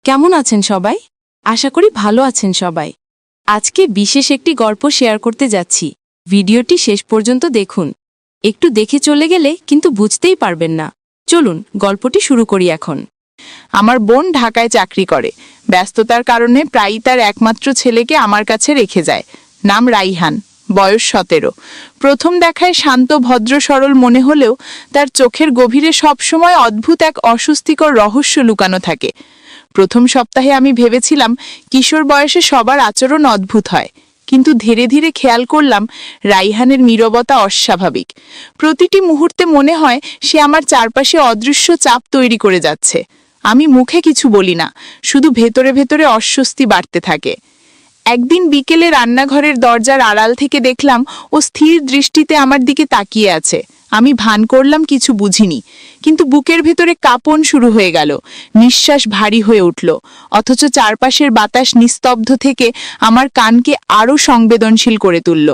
কেমন আছেন সবাই? আশা করি ভালো আছেন সবাই। আজকে বিশেষ একটি গল্প শেয়ার করতে যাচ্ছি। ভিডিওটি শেষ পর্যন্ত দেখুন। একটু দেখে চলে গেলে কিন্তু বুঝতেই পারবেন না। চলুন গল্পটি শুরু করি এখন। আমার বোন ঢাকায় চাকরি করে। ব্যস্ততার কারণে প্রায়ই তার একমাত্র ছেলেকে আমার কাছে রেখে যায়। নাম রাইহান, বয়স 17। প্রথম দেখায় শান্ত ভদ্র সরল মনে হলেও তার চোখের গভীরে সবসময় অদ্ভুত এক অস্বস্তিকর রহস্য লুকানো থাকে। প্রথম সপ্তাহে আমি ভেবেছিলাম কিশোর বয়সে সবার আচরণ অদ্ভুত হয়, কিন্তু ধীরে ধীরে খেয়াল করলাম রাইহানের নীরবতা অস্বাভাবিক। প্রতিটি মুহূর্তে মনে হয় সে আমার চারপাশে অদৃশ্য চাপ তৈরি করে যাচ্ছে। আমি মুখে কিছু বলি না, শুধু ভেতরে ভেতরে অস্বস্তি বাড়তে থাকে। একদিন বিকেলে রান্নাঘরের দরজার আড়াল থেকে দেখলাম ও স্থির দৃষ্টিতে আমার দিকে তাকিয়ে আছে। আমি ভান করলাম কিছু বুঝিনি, কিন্তু বুকের ভেতরে কাঁপন শুরু হয়ে গেল। নিঃশ্বাস ভারী হয়ে উঠল, অথচ চারপাশের বাতাস নিস্তব্ধ থেকে আমার কানকে আরও সংবেদনশীল করে তুলল।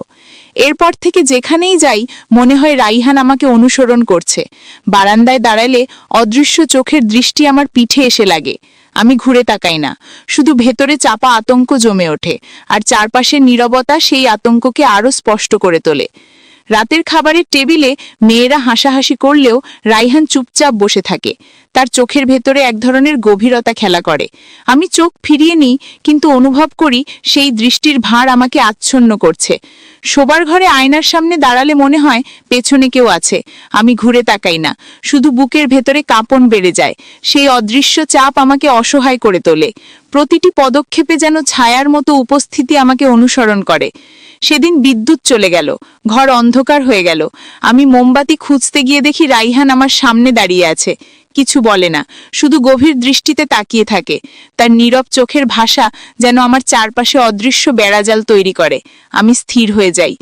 এরপর থেকে যেখানেই যাই মনে হয় রাইহান আমাকে অনুসরণ করছে। বারান্দায় দাঁড়ালে অদৃশ্য চোখের দৃষ্টি আমার পিঠে এসে লাগে। আমি ঘুরে তাকাই না, শুধু ভেতরে চাপা আতঙ্ক জমে ওঠে, আর চারপাশের নীরবতা সেই আতঙ্ককে আরও স্পষ্ট করে তোলে। রাতের খাবারের টেবিলে মেয়েরা হাসাহাসি করলেও রাইহান চুপচাপ বসে থাকে। তার চোখের ভেতরে এক ধরনের গভীরতা খেলা করে। আমি চোখ ফিরিয়ে নিই, কিন্তু অনুভব করি সেই দৃষ্টির ভার আমাকে আচ্ছন্ন করছে। শোবার ঘরে আয়নার সামনে দাঁড়ালে মনে হয় পেছনে কেউ আছে। আমি ঘুরে তাকাই না, শুধু বুকের ভেতরে কাঁপন বেড়ে যায়। সেই অদৃশ্য চাপ আমাকে অসহায় করে তোলে। প্রতিটি পদক্ষেপে যেন ছায়ার মতো উপস্থিতি আমাকে অনুসরণ করে। সেদিন বিদ্যুৎ চলে গেল, ঘর অন্ধকার হয়ে গেল। আমি মোমবাতি খুঁজতে গিয়ে দেখি রাইহান আমার সামনে দাঁড়িয়ে আছে। কিছু বলে না, শুধু গভীর দৃষ্টিতে তাকিয়ে থাকে। তার নীরব চোখের ভাষা যেন আমার চারপাশে অদৃশ্য বেড়াজাল তৈরি করে। আমি স্থির হয়ে যাই।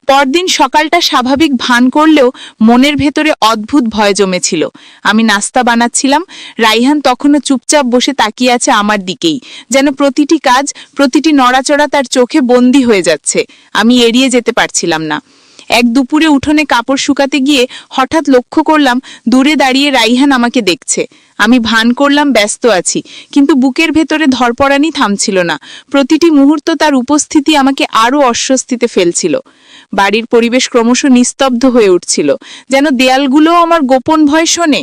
পরদিন সকালটা স্বাভাবিক ভান করলেও মনের ভেতরে অদ্ভুত ভয় জমেছিল। আমি নাস্তা বানাচ্ছিলাম, রাইহান তখনও চুপচাপ বসে তাকিয়ে আছে আমার দিকেই, যেন প্রতিটি কাজ, প্রতিটি নড়াচড়া তার চোখে বন্দী হয়ে যাচ্ছে। আমি এড়িয়ে যেতে পারছিলাম না। এক দুপুরে উঠোনে কাপড় শুকাতে গিয়ে হঠাৎ লক্ষ্য করলাম দূরে দাঁড়িয়ে রাইহান আমাকে দেখছে। আমি ভান করলাম ব্যস্ত আছি, কিন্তু বুকের ভেতরে ধরপড়ানি থামছিল না। প্রতিটি মুহূর্ত তার উপস্থিতি আমাকে আরও অস্বস্তিতে ফেলছিল। বাড়ির পরিবেশ ক্রমশ নিস্তব্ধ হয়ে উঠছিল, যেন দেয়ালগুলোও আমার গোপন ভয় শোনে।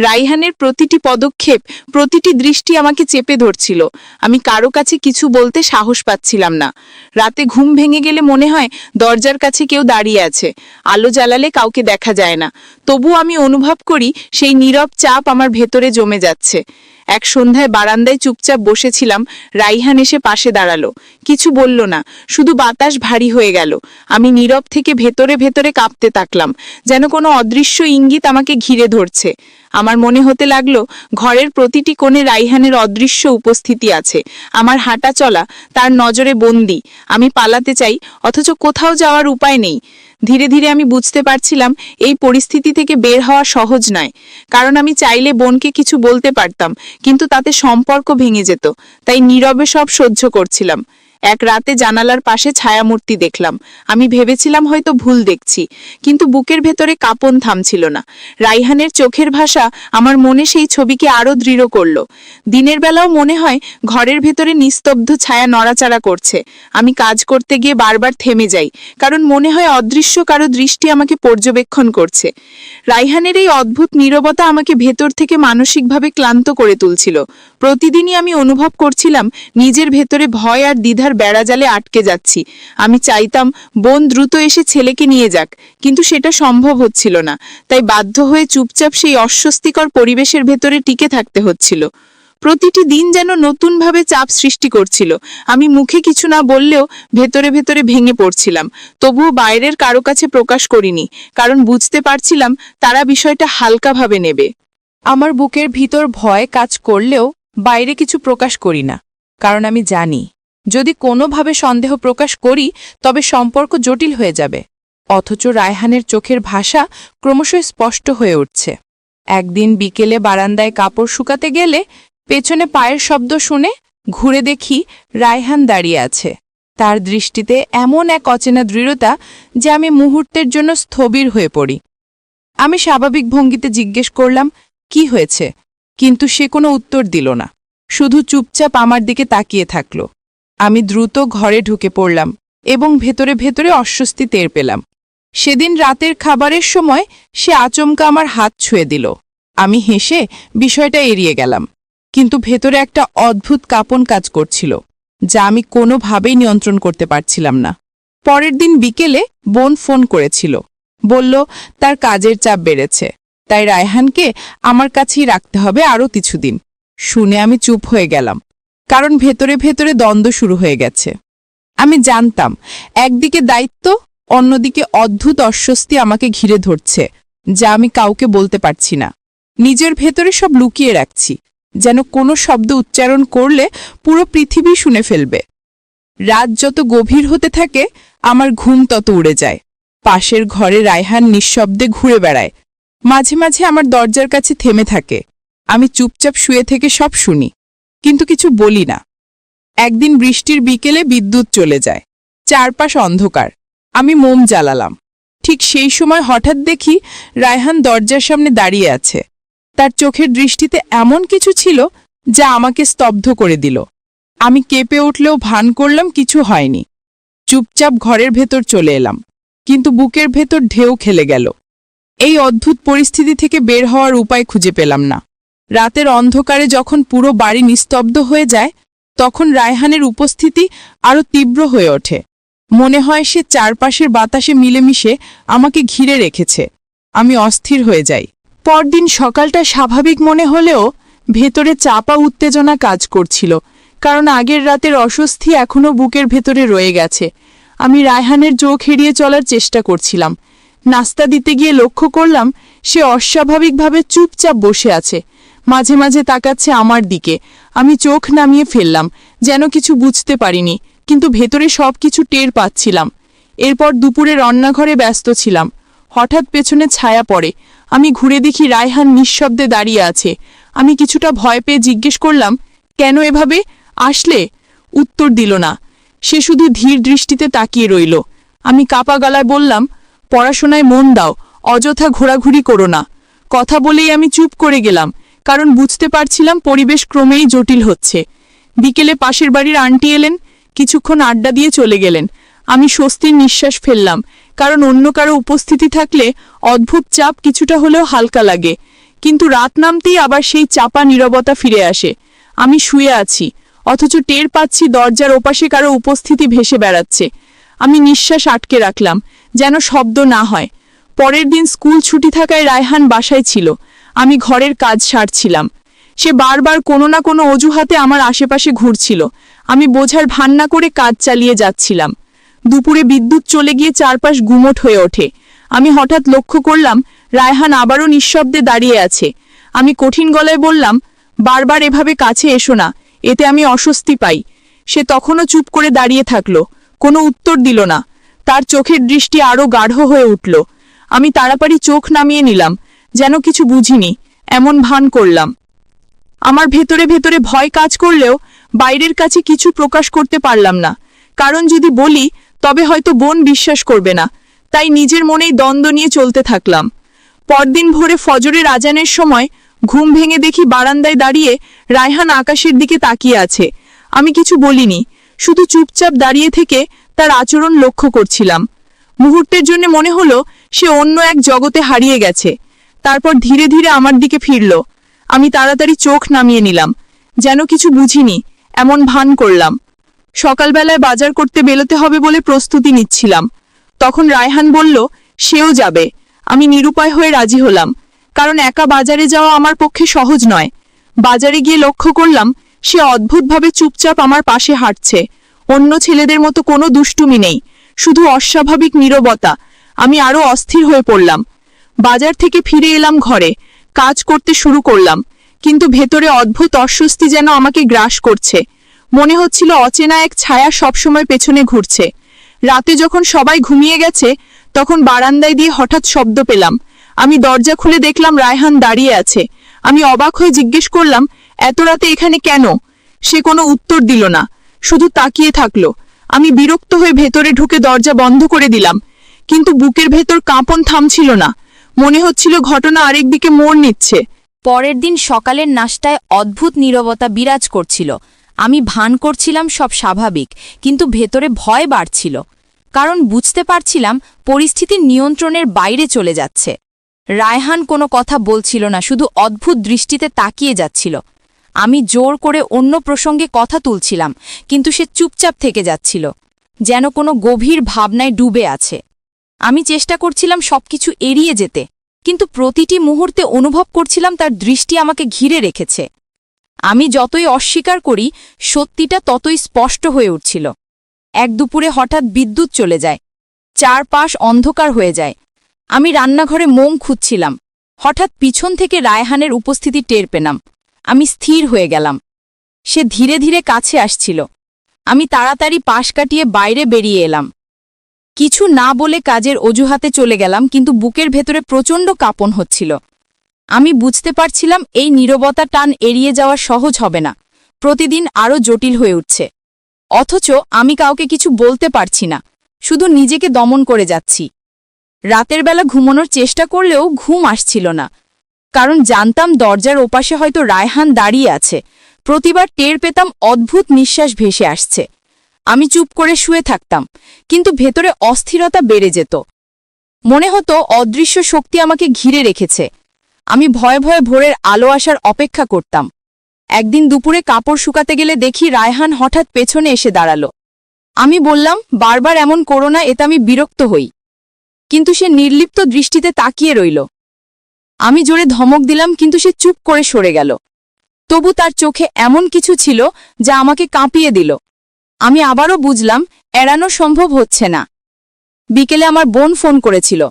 রাইহানের প্রতিটি পদক্ষেপ, প্রতিটি দৃষ্টি আমাকে চেপে ধরছিল। আমি কারো কাছে কিছু বলতে সাহস পাচ্ছিলাম না। রাতে ঘুম ভেঙে গেলে মনে হয় দরজার কাছে কেউ দাঁড়িয়ে আছে। আলো জ্বালালে কাউকে দেখা যায় না, তবু আমি অনুভব করি সেই নীরব চাপ আমার ভেতরে জমে যাচ্ছে। এক সন্ধ্যায় বারান্দায় চুপচাপ বসেছিলাম, রাইহান এসে পাশে দাঁড়ালো। কিছু বলল না, শুধু বাতাস ভারী হয়ে গেল। আমি নীরব থেকে ভেতরে ভেতরে কাঁপতে থাকলাম, যেন কোনো অদৃশ্য ইঙ্গিত আমাকে ঘিরে ধরছে। আমার মনে হতে লাগলো ঘরের প্রতিটি কোণে রাইহানের অদৃশ্য উপস্থিতি আছে। আমার হাঁটা চলা তার নজরে বন্দী। আমি পালাতে চাই, অথচ কোথাও যাওয়ার উপায় নেই। ধীরে ধীরে আমি বুঝতে পারছিলাম এই পরিস্থিতি থেকে বের হওয়া সহজ নয়, কারণ আমি চাইলে বোনকে কিছু বলতে পারতাম, কিন্তু তাতে সম্পর্ক ভেঙে যেত। তাই নীরবে সব সহ্য করছিলাম। এক রাতে জানালার পাশে ছায়ামূর্তি দেখলাম। আমি ভেবেছিলাম হয়তো ভুল দেখছি, কিন্তু বুকের ভেতরে কাঁপন থামছিল না। রাইহানের চোখের ভাষা আমার মনে সেই ছবিকে আরও দৃঢ় করল। দিনের বেলাও মনে হয় ঘরের ভেতরে নিস্তব্ধ ছায়া নড়াচড়া করছে। আমি কাজ করতে গিয়ে বারবার থেমে যাই, কারণ মনে হয় অদৃশ্য কারো দৃষ্টি আমাকে পর্যবেক্ষণ করছে। রাইহানের এই অদ্ভুত নীরবতা আমাকে ভেতর থেকে মানসিকভাবে ক্লান্ত করে তুলছিল। প্রতিদিনই আমি অনুভব করছিলাম নিজের ভেতরে ভয় আর দ্বিধার বেড়াজালে আটকে যাচ্ছি। আমি চাইতাম বোন দ্রুত এসে ছেলেকে নিয়ে যাক, কিন্তু সেটা সম্ভব হচ্ছিল না। তাই বাধ্য হয়ে চুপচাপ সেই অস্বস্তিকর পরিবেশের ভেতরে টিকে থাকতে হচ্ছিল। প্রতিটি দিন যেন নতুনভাবে চাপ সৃষ্টি করছিল। আমি মুখে কিছু না বললেও ভেতরে ভেতরে ভেঙে পড়ছিলাম। তবুও বাইরের কারো কাছে প্রকাশ করিনি, কারণ বুঝতে পারছিলাম তারা বিষয়টা হালকাভাবে নেবে। আমার বুকের ভিতর ভয় কাজ করলেও বাইরে কিছু প্রকাশ করি না, কারণ আমি জানি যদি কোনোভাবে সন্দেহ প্রকাশ করি তবে সম্পর্ক জটিল হয়ে যাবে। অথচ রায়হানের চোখের ভাষা ক্রমশ স্পষ্ট হয়ে উঠছে। একদিন বিকেলে বারান্দায় কাপড় শুকাতে গেলে পেছনে পায়ের শব্দ শুনে ঘুরে দেখি রায়হান দাঁড়িয়ে আছে। তার দৃষ্টিতে এমন এক অচেনা দৃঢ়তা যে আমি মুহূর্তের জন্য স্থবির হয়ে পড়ি। আমি স্বাভাবিক ভঙ্গিতে জিজ্ঞেস করলাম, কি হয়েছে? কিন্তু সে কোনো উত্তর দিল না। শুধু চুপচাপ আমার দিকে তাকিয়ে থাকল। আমি দ্রুত ঘরে ঢুকে পড়লাম এবং ভেতরে ভেতরে অস্বস্তি টের পেলাম। সেদিন রাতের খাবারের সময় সে আচমকা আমার হাত ছুঁয়ে দিল। আমি হেসে বিষয়টা এড়িয়ে গেলাম, কিন্তু ভেতরে একটা অদ্ভুত কাঁপন কাজ করছিল, যা আমি কোনোভাবেই নিয়ন্ত্রণ করতে পারছিলাম না। পরের দিন বিকেলে বোন ফোন করেছিল, বলল তার কাজের চাপ বেড়েছে, তাই রায়হানকে আমার কাছেই রাখতে হবে আরও কিছুদিন। শুনে আমি চুপ হয়ে গেলাম, কারণ ভেতরে ভেতরে দ্বন্দ্ব শুরু হয়ে গেছে। আমি জানতাম একদিকে দায়িত্ব, অন্যদিকে অদ্ভুত অস্বস্তি আমাকে ঘিরে ধরছে, যা আমি কাউকে বলতে পারছি না। নিজের ভেতরে সব লুকিয়ে রাখছি, যেন কোনো শব্দ উচ্চারণ করলে পুরো পৃথিবী শুনে ফেলবে। রাত যত গভীর হতে থাকে আমার ঘুম তত উড়ে যায়। পাশের ঘরে রায়হান নিঃশব্দে ঘুরে বেড়ায়, মাঝে মাঝে আমার দরজার কাছে থেমে থাকে। আমি চুপচাপ শুয়ে থেকে সব শুনি, কিন্তু কিছু বলি না। একদিন বৃষ্টির বিকেলে বিদ্যুৎ চলে যায়, চারপাশ অন্ধকার। আমি মোম জ্বালালাম, ঠিক সেই সময় হঠাৎ দেখি রায়হান দরজার সামনে দাঁড়িয়ে আছে। তার চোখের দৃষ্টিতে এমন কিছু ছিল যা আমাকে স্তব্ধ করে দিল। আমি কেঁপে উঠলেও ভান করলাম কিছু হয়নি। চুপচাপ ঘরের ভেতর চলে এলাম, কিন্তু বুকের ভেতর ঢেউ খেলে গেল। এই অদ্ভুত পরিস্থিতি থেকে বের হওয়ার উপায় খুঁজে পেলাম না। রাতের অন্ধকারে যখন পুরো বাড়ি নিস্তব্ধ হয়ে যায়, তখন রায়হানের উপস্থিতি আরও তীব্র হয়ে ওঠে। মনে হয় সে চারপাশের বাতাসে মিলেমিশে আমাকে ঘিরে রেখেছে। আমি অস্থির হয়ে যাই। পরদিন সকালটা স্বাভাবিক মনে হলেও ভেতরে চাপা উত্তেজনা কাজ করছিল, কারণ আগের রাতের অস্বস্তি এখনও বুকের ভেতরে রয়ে গেছে। আমি রায়হানের চোখ এড়িয়ে চলার চেষ্টা করছিলাম। নাস্তা দিতে গিয়ে লক্ষ্য করলাম সে অস্বাভাবিকভাবে চুপচাপ বসে আছে, মাঝে মাঝে তাকাচ্ছে আমার দিকে। আমি চোখ নামিয়ে ফেললাম, যেন কিছু বুঝতে পারিনি, কিন্তু ভেতরে সব কিছু টের পাচ্ছিলাম। এরপর দুপুরে রান্নাঘরে ব্যস্ত ছিলাম। হঠাৎ পেছনে ছায়া পড়ে। আমি ঘুরে দেখি রায়হান নিঃশব্দে দাঁড়িয়ে আছে। আমি কিছুটা ভয় পেয়ে জিজ্ঞেস করলাম, কেন এভাবে আসলে? উত্তর দিল না, সে শুধু ধীর দৃষ্টিতে তাকিয়ে রইল। আমি কাপা গলায় বললাম, পড়াশোনায় মন দাও, অযথা ঘোরাঘুরি করো না। কথা বলেই আমি চুপ করে গেলাম, কারণ বুঝতে পারছিলাম পরিবেশ ক্রমেই জটিল হচ্ছে। বিকেলে পাশের বাড়ির আন্টি এলেন, কিছুক্ষণ আড্ডা দিয়ে চলে গেলেন। আমি স্বস্তির নিঃশ্বাস ফেললাম, কারণ অন্য কারো উপস্থিতি থাকলে অদ্ভুত চাপ কিছুটা হলেও হালকা লাগে। কিন্তু রাত নামতেই আবার সেই চাপা নীরবতা ফিরে আসে। আমি শুয়ে আছি, অথচ টের পাচ্ছি দরজার ওপাশে কারো উপস্থিতি ভেসে বেড়াচ্ছে। আমি নিঃশ্বাস আটকে রাখলাম, যেন শব্দ না হয়। পরের দিন স্কুল ছুটি থাকায় রায়হান বাসায় ছিল। আমি ঘরের কাজ সারছিলাম। সে বারবার কোনো না কোনো অজুহাতে আমার আশেপাশে ঘুরছিল। আমি বোঝার ভান না করে কাজ চালিয়ে যাচ্ছিলাম। দুপুরে বিদ্যুৎ চলে গিয়ে চারপাশ গুমোট হয়ে ওঠে। আমি হঠাৎ লক্ষ্য করলাম রায়হান আবারও নিঃশব্দে দাঁড়িয়ে আছে। আমি কঠিন গলায় বললাম, বারবার এভাবে কাছে এসো না, এতে আমি অস্বস্তি পাই। সে তখনও চুপ করে দাঁড়িয়ে থাকলো, কোনো উত্তর দিল না। তার চোখের দৃষ্টি আরও গাঢ় হয়ে উঠল। আমি তাড়াতাড়ি চোখ নামিয়ে নিলাম, যেন কিছু বুঝিনি, এমন ভান করলাম। আমার ভেতরে ভেতরে ভয় কাজ করলেও বাইরের কাছে কিছু প্রকাশ করতে পারলাম না, কারণ যদি বলি তবে হয়তো বোন বিশ্বাস করবে না। তাই নিজের মনেই দ্বন্দ্ব নিয়ে চলতে থাকলাম। পরদিন ভোরে ফজরের আজানের সময় ঘুম ভেঙে দেখি বারান্দায় দাঁড়িয়ে রায়হান আকাশের দিকে তাকিয়ে আছে। আমি কিছু বলিনি, শুধু চুপচাপ দাঁড়িয়ে থেকে তার আচরণ লক্ষ্য করছিলাম। মুহূর্তের জন্য মনে হলো সে অন্য এক জগতে হারিয়ে গেছে। তারপর ধীরে ধীরে আমার দিকে ফিরল। আমি তাড়াতাড়ি চোখ নামিয়ে নিলাম, যেন কিছু বুঝিনি, এমন ভান করলাম। সকালবেলায় বাজার করতে বেরোতে হবে বলে প্রস্তুতি নিচ্ছিলাম। তখন রায়হান বলল সেও যাবে। আমি নিরুপায় হয়ে রাজি হলাম, কারণ একা বাজারে যাওয়া আমার পক্ষে সহজ নয়। বাজারে গিয়ে লক্ষ্য করলাম সে অদ্ভুতভাবে চুপচাপ আমার পাশে হাঁটছে। অন্য ছেলেদের মতো কোনো দুষ্টুমি নেই, শুধু অস্বাভাবিক নীরবতা। আমি আরও অস্থির হয়ে পড়লাম। বাজার থেকে ফিরে এলাম ঘরে, কাজ করতে শুরু করলাম, কিন্তু ভেতরে অদ্ভুত অস্বস্তি যেন আমাকে গ্রাস করছে। মনে হচ্ছিল অচেনা এক ছায়া সবসময় পেছনে ঘুরছে। রাতে যখন সবাই ঘুমিয়ে গেছে, তখন বারান্দায় দিয়ে হঠাৎ শব্দ পেলাম। আমি দরজা খুলে দেখলাম রায়হান দাঁড়িয়ে আছে। আমি অবাক হয়ে জিজ্ঞেস করলাম, এত রাতে এখানে কেন? সে কোনো উত্তর দিল না, শুধু তাকিয়ে থাকলো। আমি বিরক্ত হয়ে ভেতরে ঢুকে দরজা বন্ধ করে দিলাম, কিন্তু বুকের ভেতর কাঁপন থামছিল না। মনে হচ্ছিল ঘটনা আরেকদিকে মোড় নিচ্ছে। পরের দিন সকালের নাশতায় অদ্ভুত নীরবতা বিরাজ করছিল। আমি ভান করছিলাম সব স্বাভাবিক, কিন্তু ভেতরে ভয় বাড়ছিল, কারণ বুঝতে পারছিলাম পরিস্থিতির নিয়ন্ত্রণের বাইরে চলে যাচ্ছে। রায়হান কোনো কথা বলছিল না, শুধু অদ্ভুত দৃষ্টিতে তাকিয়ে যাচ্ছিল। আমি জোর করে অন্য প্রসঙ্গে কথা তুলছিলাম, কিন্তু সে চুপচাপ থেকে যাচ্ছিল, যেন কোনো গভীর ভাবনায় ডুবে আছে। আমি চেষ্টা করছিলাম সবকিছু এড়িয়ে যেতে, কিন্তু প্রতিটি মুহূর্তে অনুভব করছিলাম তার দৃষ্টি আমাকে ঘিরে রেখেছে। আমি যতই অস্বীকার করি, সত্যিটা ততই স্পষ্ট হয়ে উঠছিল। এক দুপুরে হঠাৎ বিদ্যুৎ চলে যায়, চারপাশ অন্ধকার হয়ে যায়। আমি রান্নাঘরে মোম খুঁজছিলাম, হঠাৎ পিছন থেকে রায়হানের উপস্থিতি টের পেলাম। আমি স্থির হয়ে গেলাম। সে ধীরে ধীরে কাছে আসছিল। আমি তাড়াতাড়ি পাশ কাটিয়ে বাইরে বেরিয়ে এলাম। কিছু না বলে কাজের অজুহাতে চলে গেলাম, কিন্তু বুকের ভেতরে প্রচণ্ড কাঁপন হচ্ছিল। আমি বুঝতে পারছিলাম এই নীরবতা টান এড়িয়ে যাওয়া সহজ হবে না, প্রতিদিন আরও জটিল হয়ে উঠছে। অথচ আমি কাউকে কিছু বলতে পারছি না, শুধু নিজেকে দমন করে যাচ্ছি। রাতের বেলা ঘুমানোর চেষ্টা করলেও ঘুম আসছিল না, কারণ জানতাম দরজার ওপাশে হয়তো রায়হান দাঁড়িয়ে আছে। প্রতিবার টের পেতাম অদ্ভুত নিঃশ্বাস ভেসে আসছে। আমি চুপ করে শুয়ে থাকতাম, কিন্তু ভেতরে অস্থিরতা বেড়ে যেত। মনে হতো অদৃশ্য শক্তি আমাকে ঘিরে রেখেছে। আমি ভয়ে ভয়ে ভোরের আলো আসার অপেক্ষা করতাম। একদিন দুপুরে কাপড় শুকাতে গেলে দেখি রায়হান হঠাৎ পেছনে এসে দাঁড়ালো। আমি বললাম, বারবার এমন করো না, এতে আমি বিরক্ত হই। কিন্তু সে নির্লিপ্ত দৃষ্টিতে তাকিয়ে রইল। আমি জোরে ধমক দিলাম, কিন্তু সে চুপ করে সরে গেল। তবু তার চোখে এমন কিছু ছিল যা আমাকে কাঁপিয়ে দিল। আমি আবারও বুঝলাম এড়ানো সম্ভব হচ্ছে না। বিকেলে আমার বোন ফোন করেছিল।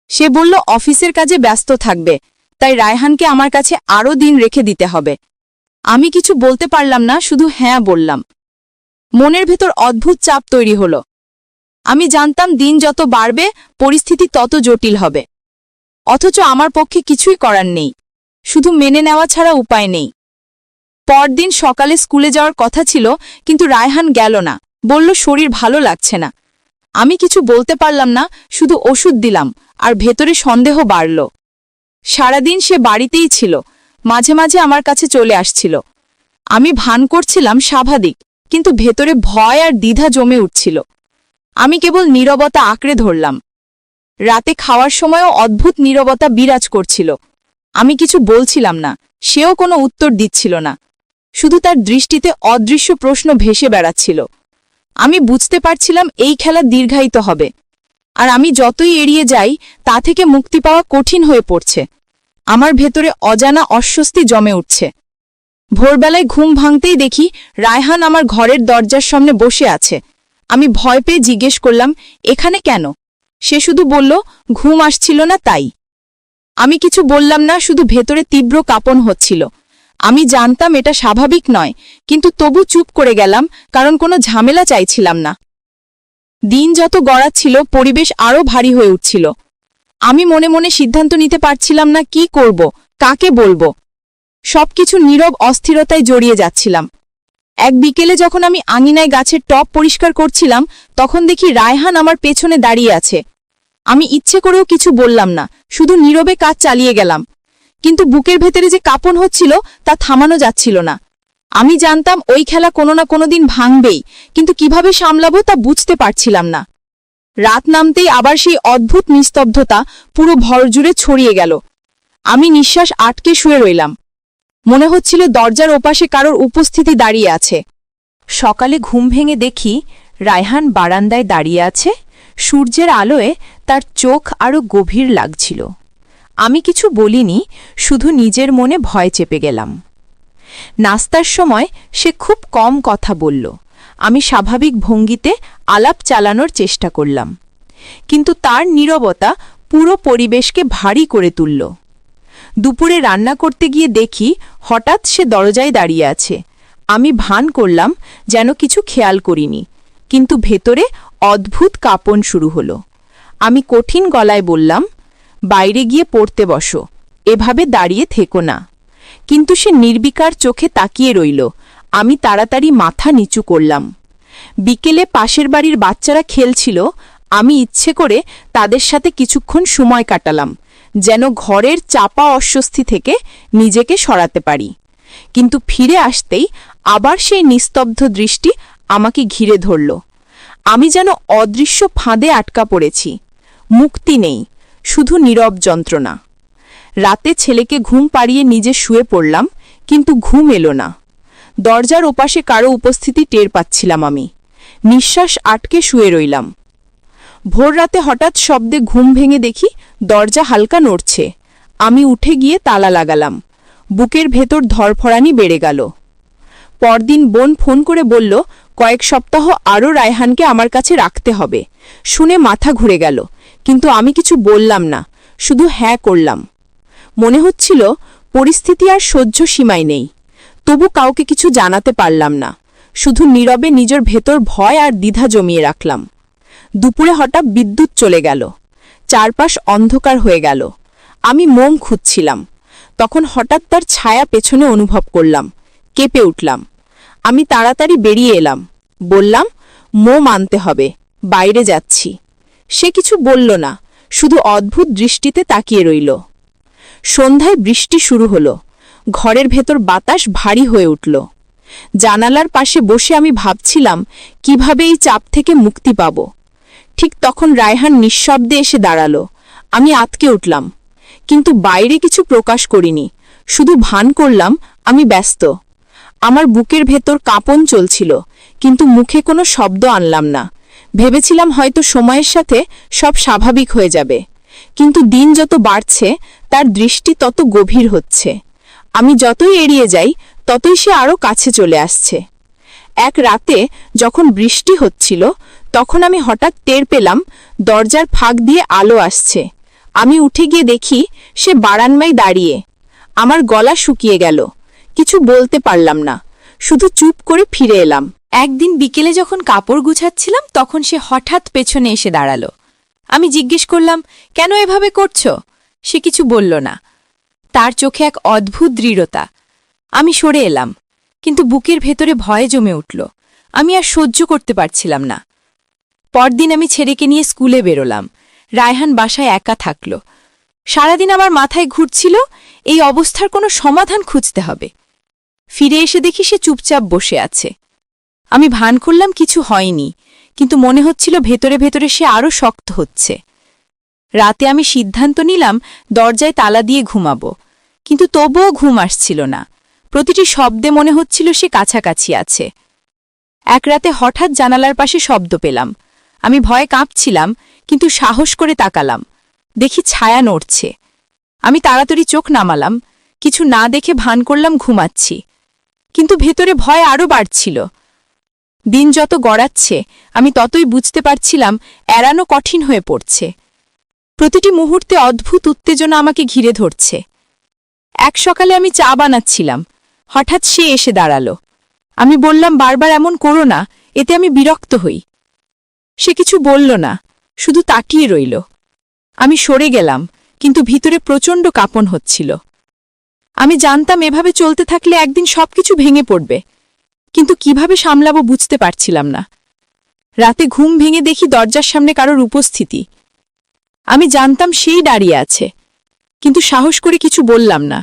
সে বলল অফিসের কাজে ব্যস্ত থাকবে, তাই রায়হানকে আমার কাছে আরও দিন রেখে দিতে হবে। আমি কিছু বলতে পারলাম না, শুধু হ্যাঁ বললাম। মনের ভেতর অদ্ভুত চাপ তৈরি হলো। আমি জানতাম দিন যত বাড়বে পরিস্থিতি তত জটিল হবে। অথচ আমার পক্ষে কিছুই করার নেই, শুধু মেনে নেওয়া ছাড়া উপায় নেই। পরদিন সকালে স্কুলে যাওয়ার কথা ছিল, কিন্তু রায়হান গেল না, বলল শরীর ভালো লাগছে না। আমি কিছু বলতে পারলাম না, শুধু ওষুধ দিলাম, আর ভেতরে সন্দেহ বাড়ল। সারাদিন সে বাড়িতেই ছিল, মাঝে মাঝে আমার কাছে চলে আসছিল। আমি ভান করছিলাম স্বাভাবিক, কিন্তু ভেতরে ভয় আর দ্বিধা জমে উঠছিল। আমি কেবল নীরবতা আঁকড়ে ধরলাম। রাতে খাওয়ার সময়ও অদ্ভুত নীরবতা বিরাজ করছিল। আমি কিছু বলছিলাম না, সেও কোনো উত্তর দিচ্ছিল না। শুধু তার দৃষ্টিতে অদৃশ্য প্রশ্ন ভেসে বেড়াচ্ছিল। আমি বুঝতে পারছিলাম এই খেলা দীর্ঘায়িত হবে, আর আমি যতই এড়িয়ে যাই তা থেকে মুক্তি পাওয়া কঠিন হয়ে পড়ছে। আমার ভেতরে অজানা অস্বস্তি জমে উঠছে। ভোরবেলায় ঘুম ভাঙতেই দেখি রায়হান আমার ঘরের দরজার সামনে বসে আছে। আমি ভয় পেয়ে জিজ্ঞেস করলাম, এখানে কেন? সে শুধু বলল, ঘুম আসছিল না তাই। আমি কিছু বললাম না, শুধু ভেতরে তীব্র কাঁপন হচ্ছিল। আমি জানতাম এটা স্বাভাবিক নয়, কিন্তু তবু চুপ করে গেলাম, কারণ কোনো ঝামেলা চাইছিলাম না। দিন যত গড়াচ্ছিল পরিবেশ আরও ভারী হয়ে উঠছিল। আমি মনে মনে সিদ্ধান্ত নিতে পারছিলাম না কি করব, কাকে বলবো। সবকিছু নীরব অস্থিরতায় জড়িয়ে যাচ্ছিলাম। এক বিকেলে যখন আমি আঙিনায় গাছের টব পরিষ্কার করছিলাম, তখন দেখি রায়হান আমার পেছনে দাঁড়িয়ে আছে। আমি ইচ্ছে করেও কিছু বললাম না, শুধু নীরবে কাজ চালিয়ে গেলাম। কিন্তু বুকের ভেতরে যে কাঁপন হচ্ছিল তা থামানো যাচ্ছিল না। আমি জানতাম ওই খেলা কোনো না কোনো দিন ভাঙবেই, কিন্তু কিভাবে সামলাবো তা বুঝতে পারছিলাম না। রাত নামতেই আবার সেই অদ্ভুত নিস্তব্ধতা পুরো ভরজুড়ে ছড়িয়ে গেল। আমি নিঃশ্বাস আটকে শুয়ে রইলাম। মনে হচ্ছিল দরজার ওপাশে কারোর উপস্থিতি দাঁড়িয়ে আছে। সকালে ঘুম ভেঙে দেখি রায়হান বারান্দায় দাঁড়িয়ে আছে। সূর্যের আলোয় তার চোখ আরও গভীর লাগছিল। আমি কিছু বলিনি, শুধু নিজের মনে ভয় চেপে গেলাম। নাস্তার সময় সে খুব কম কথা বলল। আমি স্বাভাবিক ভঙ্গিতে আলাপ চালানোর চেষ্টা করলাম, কিন্তু তার নীরবতা পুরো পরিবেশকে ভারী করে তুলল। দুপুরে রান্না করতে গিয়ে দেখি হঠাৎ সে দরজায় দাঁড়িয়ে আছে। আমি ভান করলাম যেন কিছু খেয়াল করিনি, কিন্তু ভেতরে অদ্ভুত কাঁপন শুরু হলো। আমি কঠিন গলায় বললাম, বাইরে গিয়ে পড়তে বসো, এভাবে দাঁড়িয়ে থেকো না। কিন্তু সে নির্বিকার চোখে তাকিয়ে রইল। আমি তাড়াতাড়ি মাথা নিচু করলাম। বিকেলে পাশের বাড়ির বাচ্চারা খেলছিল। আমি ইচ্ছে করে তাদের সাথে কিছুক্ষণ সময় কাটালাম, যেন ঘরের চাপা অস্বস্তি থেকে নিজেকে সরাতে পারি। কিন্তু ফিরে আসতেই আবার সেই নিস্তব্ধ দৃষ্টি আমাকে ঘিরে ধরল। আমি যেন অদৃশ্য ফাঁদে আটকা পড়েছি। মুক্তি নেই, শুধু নীরব যন্ত্রণা। রাতে ছেলেকে ঘুম পাড়িয়ে নিজে শুয়ে পড়লাম, কিন্তু ঘুম এলো না। দরজার ওপাশে কারো উপস্থিতি টের পাচ্ছিলাম আমি। নিঃশ্বাস আটকে শুয়ে রইলাম। ভোররাতে হঠাৎ শব্দে ঘুম ভেঙে দেখি দরজা হালকা নড়ছে। আমি উঠে গিয়ে তালা লাগালাম। বুকের ভেতর ধরফরানি বেড়ে গেল। পরদিন বোন ফোন করে বলল, কয়েক সপ্তাহ আরও রায়হানকে আমার কাছে রাখতে হবে। শুনে মাথা ঘুরে গেল, কিন্তু আমি কিছু বললাম না, শুধু হ্যাঁ করলাম। মনে হচ্ছিল পরিস্থিতি আর সহ্য সীমায় নেই। তবু কাউকে কিছু জানাতে পারলাম না, শুধু নীরবে নিজের ভেতর ভয় আর দ্বিধা জমিয়ে রাখলাম। দুপুরে হঠাৎ বিদ্যুৎ চলে গেল। চারপাশ অন্ধকার হয়ে গেল। আমি মোম খুঁজছিলাম, তখন হঠাৎ তার ছায়া পেছনে অনুভব করলাম। কেঁপে উঠলাম। আমি তাড়াতাড়ি বেরিয়ে এলাম। বললাম, মোম আনতে হবে, বাইরে যাচ্ছি। সে কিছু বলল না, শুধু অদ্ভুত দৃষ্টিতে তাকিয়ে রইল। সন্ধ্যায় বৃষ্টি শুরু হলো। ঘরের ভেতর বাতাস ভারী হয়ে উঠল। জানালার পাশে বসে আমি ভাবছিলাম কিভাবে এই চাপ থেকে মুক্তি পাব। ঠিক তখন রায়হান নিঃশব্দে এসে দাঁড়ালো। আমি আতকে উঠলাম, কিন্তু বাইরে কিছু প্রকাশ করিনি, শুধু ভান করলাম আমি ব্যস্ত। আমার বুকের ভেতর কাঁপন চলছিল, কিন্তু মুখে কোনো শব্দ আনলাম না। ভেবেছিলাম হয়তো সময়ের সাথে সব স্বাভাবিক হয়ে যাবে, কিন্তু দিন যত বাড়ছে তার দৃষ্টি তত গভীর হচ্ছে। আমি যতই এড়িয়ে যাই ততই সে আরও কাছে চলে আসছে। এক রাতে যখন বৃষ্টি হচ্ছিল, তখন আমি হঠাৎ টের পেলাম দরজার ফাঁক দিয়ে আলো আসছে। আমি উঠে গিয়ে দেখি সে বারান্দায় দাঁড়িয়ে। আমার গলা শুকিয়ে গেল, কিছু বলতে পারলাম না, শুধু চুপ করে ফিরে এলাম। একদিন বিকেলে যখন কাপড় গুছাচ্ছিলাম তখন সে হঠাৎ পেছনে এসে দাঁড়ালো। আমি জিজ্ঞেস করলাম, কেন এভাবে করছো? সে কিছু বলল না। তার চোখে এক অদ্ভুত দৃঢ়তা। আমি সরে এলাম, কিন্তু বুকের ভেতরে ভয়ে জমে উঠল। আমি আর সহ্য করতে পারছিলাম না। পরদিন আমি ছেলেকে নিয়ে স্কুলে বেরোলাম। রায়হান বাসায় একা থাকল। সারাদিন আমার মাথায় ঘুরছিল এই অবস্থার কোনো সমাধান খুঁজতে হবে। ফিরে এসে দেখি সে চুপচাপ বসে আছে। আমি ভান করলাম কিছু হয়নি, কিন্তু মনে হচ্ছিল ভেতরে ভেতরে সে আরও শক্ত হচ্ছে। রাতে আমি সিদ্ধান্ত নিলাম দরজায় তালা দিয়ে ঘুমাবো, কিন্তু তবুও ঘুম আসছিল না। প্রতিটি শব্দে মনে হচ্ছিল সে কাছাকাছি আছে। এক রাতে হঠাৎ জানালার পাশে শব্দ পেলাম। আমি ভয়ে কাঁপছিলাম, কিন্তু সাহস করে তাকালাম। দেখি ছায়া নড়ছে। আমি তাড়াতাড়ি চোখ নামালাম, কিছু না দেখে ভান করলাম ঘুমাচ্ছি, কিন্তু ভেতরে ভয় আরও বাড়ছিল। দিন যত গড়াচ্ছে আমি ততই বুঝতে পারছিলাম এড়ানো কঠিন হয়ে পড়ছে। প্রতিটি মুহূর্তে অদ্ভুত উত্তেজনা আমাকে ঘিরে ধরছে। এক সকালে আমি চা বানাচ্ছিলাম, হঠাৎ সে এসে দাঁড়ালো। আমি বললাম, বারবার এমন করো না, এতে আমি বিরক্ত হই। সে কিছু বলল না, শুধু তাকিয়ে রইল। আমি সরে গেলাম, কিন্তু ভিতরে প্রচণ্ড কাঁপন হচ্ছিল। আমি জানতাম এভাবে চলতে থাকলে একদিন সবকিছু ভেঙে পড়বে, কিন্তু কিভাবে সামলাবো বুঝতে পারছিলাম না। রাতে ঘুম ভেঙে দেখি দরজার সামনে কারোর উপস্থিতি। আমি জানতাম সেই দাঁড়িয়ে আছে, কিন্তু সাহস করে কিছু বললাম না।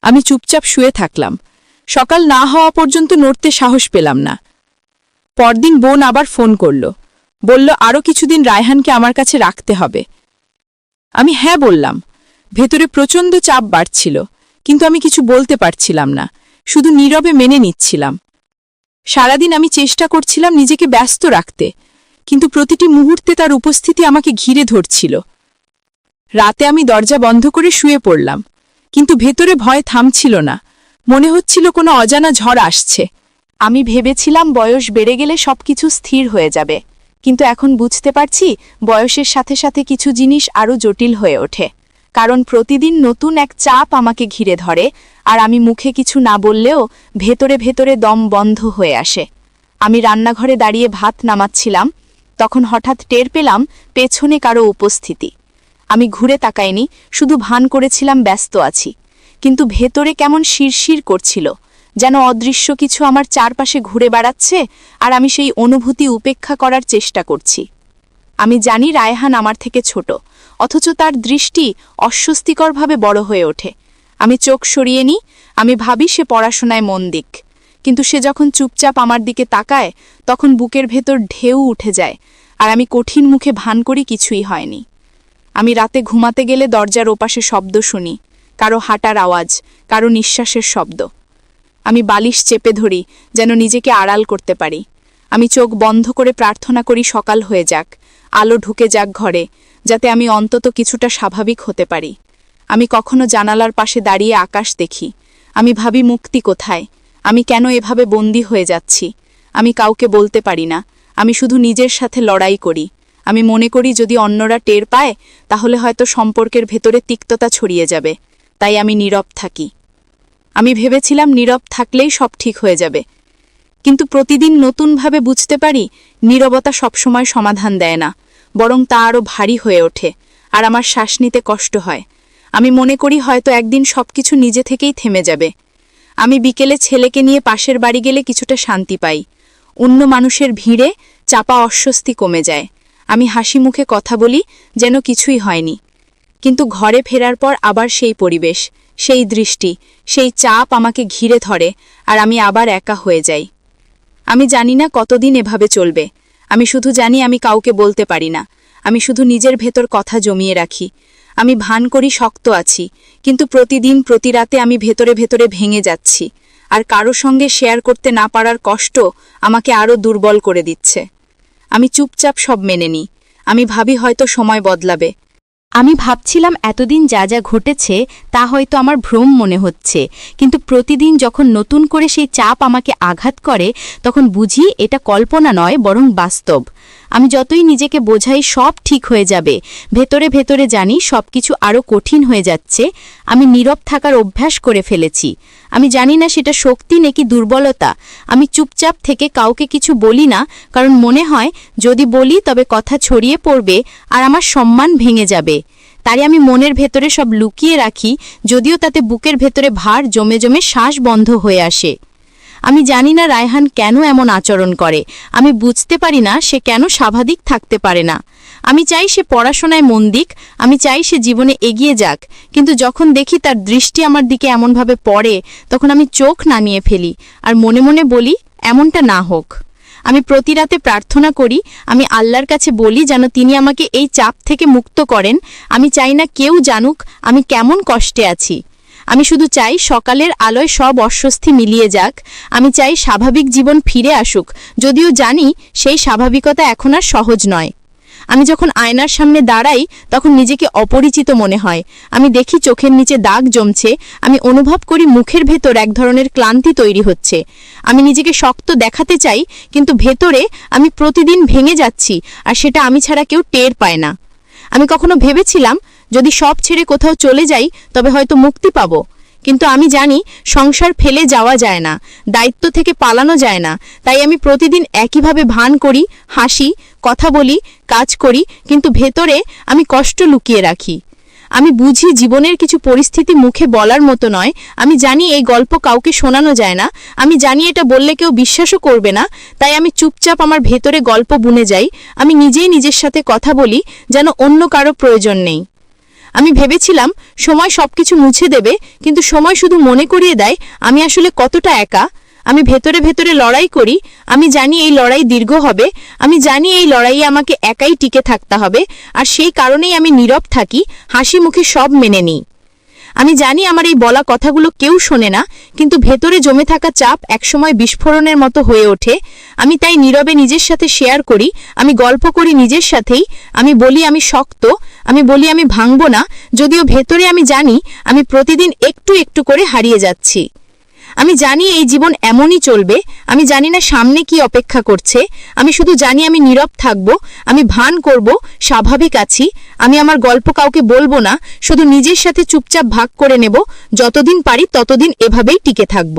আমি চুপচাপ শুয়ে থাকলাম। সকাল না হওয়া পর্যন্ত নড়তে সাহস পেলাম না। পরদিন বোন আবার ফোন করল, বলল আরও কিছুদিন রায়হানকে আমার কাছে রাখতে হবে। আমি হ্যাঁ বললাম। ভেতরে প্রচণ্ড চাপ বাড়ছিল, কিন্তু আমি কিছু বলতে পারছিলাম না, শুধু নীরবে মেনে নিচ্ছিলাম। সারাদিন আমি চেষ্টা করছিলাম নিজেকে ব্যস্ত রাখতে, কিন্তু প্রতিটি মুহূর্তে তার উপস্থিতি আমাকে ঘিরে ধরছিল। রাতে আমি দরজা বন্ধ করে শুয়ে পড়লাম, কিন্তু ভেতরে ভয় থামছিল না। মনে হচ্ছিল কোনো অজানা ঝড় আসছে। আমি ভেবেছিলাম বয়স বেড়ে গেলে সবকিছু স্থির হয়ে যাবে, কিন্তু এখন বুঝতে পারছি বয়সের সাথে সাথে কিছু জিনিস আরও জটিল হয়ে ওঠে। কারণ প্রতিদিন নতুন এক চাপ আমাকে ঘিরে ধরে, আর আমি মুখে কিছু না বললেও ভেতরে ভেতরে দম বন্ধ হয়ে আসে। আমি রান্নাঘরে দাঁড়িয়ে ভাত নামাচ্ছিলাম, তখন হঠাৎ টের পেলাম পেছনে কারো উপস্থিতি। আমি ঘুরে তাকাইনি, শুধু ভান করেছিলাম ব্যস্ত আছি, কিন্তু ভেতরে কেমন শিরশির করছিল, যেন অদৃশ্য কিছু আমার চারপাশে ঘুরে বেড়াচ্ছে, আর আমি সেই অনুভূতি উপেক্ষা করার চেষ্টা করছি। আমি জানি রায়হান আমার থেকে ছোট, অথচ তার দৃষ্টি অস্বস্তিকরভাবে বড় হয়ে ওঠে। আমি চোখ সরিয়ে নিই, আমি ভাবি সে পড়াশোনায় মন দিক, কিন্তু সে যখন চুপচাপ আমার দিকে তাকায় তখন বুকের ভেতর ঢেউ উঠে যায়, আর আমি কঠিন মুখে ভান করি কিছুই হয়নি। আমি রাতে ঘুমাতে গেলে দরজার ওপাশে শব্দ শুনি, কারো হাঁটার আওয়াজ, কারো নিঃশ্বাসের শব্দ। আমি বালিশ চেপে ধরি যেন নিজেকে আড়াল করতে পারি। আমি চোখ বন্ধ করে প্রার্থনা করি সকাল হয়ে যাক, আলো ঢুকে যাক ঘরে, যাতে আমি অন্তত কিছুটা স্বাভাবিক হতে পারি। আমি কখনো জানালার পাশে দাঁড়িয়ে আকাশ দেখি। আমি ভাবি মুক্তি কোথায়, আমি কেন এভাবে বন্দী হয়ে যাচ্ছি। আমি কাউকে বলতে পারি না, আমি শুধু নিজের সাথে লড়াই করি। আমি মনে করি যদি অন্যরা টের পায় তাহলে হয়তো সম্পর্কের ভেতরে তিক্ততা ছড়িয়ে যাবে, তাই আমি নীরব থাকি। আমি ভেবেছিলাম নীরব থাকলেই সব ঠিক হয়ে যাবে, কিন্তু প্রতিদিন নতুনভাবে বুঝতে পারি নীরবতা সবসময় সমাধান দেয় না, বরং তা আরও ভারী হয়ে ওঠে, আর আমার শ্বাস নিতে কষ্ট হয়। আমি মনে করি হয়তো একদিন সবকিছু নিজে থেকেই থেমে যাবে। আমি বিকেলে ছেলেকে নিয়ে পাশের বাড়ি গেলে কিছুটা শান্তি পাই। অন্য মানুষের ভিড়ে চাপা অস্বস্তি কমে যায়। আমি হাসি মুখে কথা বলি যেন কিছুই হয়নি, কিন্তু ঘরে ফেরার পর আবার সেই পরিবেশ, সেই দৃষ্টি, সেই চাপ আমাকে ঘিরে ধরে, আর আমি আবার একা হয়ে যাই। আমি জানি না কতদিন এভাবে চলবে। আমি শুধু জানি আমি কাউকে বলতে পারি না। আমি শুধু নিজের ভেতর কথা জমিয়ে রাখি। আমি ভান করি শক্ত আছি, কিন্তু প্রতিদিন প্রতি রাতে আমি ভেতরে ভেতরে ভেঙে যাচ্ছি, আর কারো সঙ্গে শেয়ার করতে না পারার কষ্ট আমাকে আরও দুর্বল করে দিচ্ছে। আমি চুপচাপ সব মেনে নিই। আমি ভাবি হয়তো সময় বদলাবে। আমি ভাবছিলাম এতদিন যা যা ঘটেছে তা হয়তো আমার ভ্রম মনে হচ্ছে, কিন্তু প্রতিদিন যখন নতুন করে সেই চাপ আমাকে আঘাত করে তখন বুঝি এটা কল্পনা নয় বরং বাস্তব। আমি যতই নিজেকে বোঝাই সব ঠিক হয়ে যাবে, ভেতরে ভেতরে জানি সবকিছু আরও কঠিন হয়ে যাচ্ছে। আমি নীরব থাকার অভ্যাস করে ফেলেছি। আমি জানি না সেটা শক্তি নাকি দুর্বলতা। আমি চুপচাপ থেকে কাউকে কিছু বলি না, কারণ মনে হয় যদি বলি তবে কথা ছড়িয়ে পড়বে আর আমার সম্মান ভেঙে যাবে। তাই আমি মনের ভেতরে সব লুকিয়ে রাখি, যদিও তাতে বুকের ভেতরে ভার জমে জমে শ্বাস বন্ধ হয়ে আসে। আমি জানি না রায়হান কেন এমন আচরণ করে। আমি বুঝতে পারি না সে কেন স্বাভাবিক থাকতে পারে না। আমি চাই সে পড়াশোনায় মন দিক, আমি চাই সে জীবনে এগিয়ে যাক, কিন্তু যখন দেখি তার দৃষ্টি আমার দিকে এমনভাবে পড়ে তখন আমি চোখ নামিয়ে ফেলি আর মনে মনে বলি এমনটা না হোক। আমি প্রতি রাতে প্রার্থনা করি, আমি আল্লাহর কাছে বলি যেন তিনি আমাকে এই চাপ থেকে মুক্ত করেন। আমি চাই না কেউ জানুক আমি কেমন কষ্টে আছি। আমি শুধু চাই সকালের আলোয় সব অস্বস্তি মিলিয়ে যাক। আমি চাই স্বাভাবিক জীবন ফিরে আসুক, যদিও জানি সেই স্বাভাবিকতা এখন আর সহজ নয়। আমি যখন আয়নার সামনে দাঁড়াই তখন নিজেকে অপরিচিত মনে হয়। আমি দেখি চোখের নিচে দাগ জমছে, আমি অনুভব করি মুখের ভেতর এক ধরনের ক্লান্তি তৈরি হচ্ছে। আমি নিজেকে শক্ত দেখাতে চাই, কিন্তু ভেতরে আমি প্রতিদিন ভেঙে যাচ্ছি, আর সেটা আমি ছাড়া কেউ টের পায় না। আমি কখনো ভেবেছিলাম যদি সব ছেড়ে কোথাও চলে যাই তবে হয়তো মুক্তি পাবো, কিন্তু আমি জানি সংসার ফেলে যাওয়া যায় না, দায়িত্ব থেকে পালানো যায় না। তাই আমি প্রতিদিন একইভাবে ভান করি, হাসি, কথা বলি, কাজ করি, কিন্তু ভেতরে আমি কষ্ট লুকিয়ে রাখি। আমি বুঝি জীবনের কিছু পরিস্থিতি মুখে বলার মতো নয়। আমি জানি এই গল্প কাউকে শোনানো যায় না। আমি জানি এটা বললে কেউ বিশ্বাসও করবে না। তাই আমি চুপচাপ আমার ভেতরে গল্প বুনে যাই। আমি নিজেই নিজের সাথে কথা বলি যেন অন্য কারো প্রয়োজন নেই। আমি ভেবেছিলাম সময় সবকিছু মুছে দেবে, কিন্তু সময় শুধু মনে করিয়ে দেয় আমি আসলে কতটা একা। আমি ভেতরে ভেতরে লড়াই করি। আমি জানি এই লড়াই দীর্ঘ হবে। আমি জানি এই লড়াইয়ে আমাকে একাই টিকে থাকতে হবে, আর সেই কারণেই আমি নীরব থাকি, হাসি মুখে সব মেনে নিই। আমি জানি আমার এই বলা কথাগুলো কেউ শোনে না, কিন্তু ভেতরে জমে থাকা চাপ একসময় বিস্ফোরণের মতো হয়ে ওঠে। আমি তাই নীরবে নিজের সাথে শেয়ার করি। আমি গল্প করি নিজের সাথেই। আমি বলি আমি শক্ত, আমি বলি আমি ভাঙব না, যদিও ভেতরে আমি জানি আমি প্রতিদিন একটু একটু করে হারিয়ে যাচ্ছি। আমি জানি এই জীবন এমনই চলবে। আমি জানি না সামনে কি অপেক্ষা করছে। আমি শুধু জানি আমি নীরব থাকব, আমি ভান করব স্বাভাবিক আছি। আমি আমার গল্প কাউকে বলবো না, শুধু নিজের সাথে চুপচাপ ভাগ করে নেব। যতদিন পারি ততদিন এভাবেই টিকে থাকব।